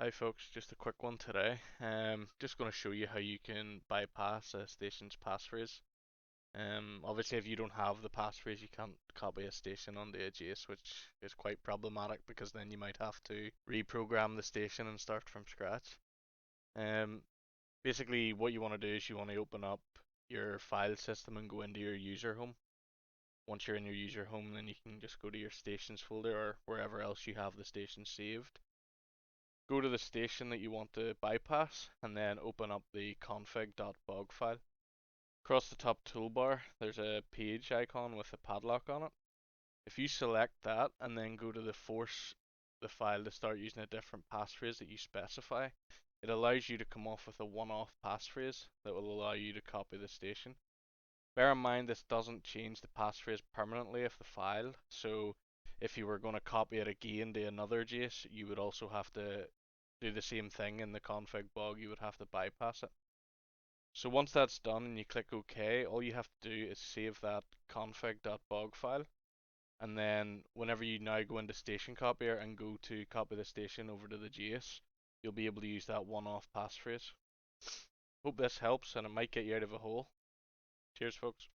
Hi folks, just a quick one today. Just going to show you how you can bypass a station's passphrase. Obviously if you don't have the passphrase you can't copy a station onto a Jace, which is quite problematic because then you might have to reprogram the station and start from scratch. Um, Basically what you want to do is you want to open up your file system and go into your user home. Once you're in your user home, then you can just go to your stations folder or wherever else you have the station saved. Go to the station that you want to bypass and then open up the config.bog file. Across the top toolbar there's a page icon with a padlock on it. If you select that and then go to force the file to start using a different passphrase that you specify, it allows you to come off with a one-off passphrase that will allow you to copy the station. Bear in mind this doesn't change the passphrase permanently of the file, so if you were going to copy it again to another Jace, you would also have to do the same thing in the config.bog, you would have to bypass it. So once that's done and you click OK, all you have to do is save that config.bog file, and then whenever you now go into Station Copier and go to copy the station over to the Jace, you'll be able to use that one-off passphrase. Hope this helps and it might get you out of a hole. Cheers folks.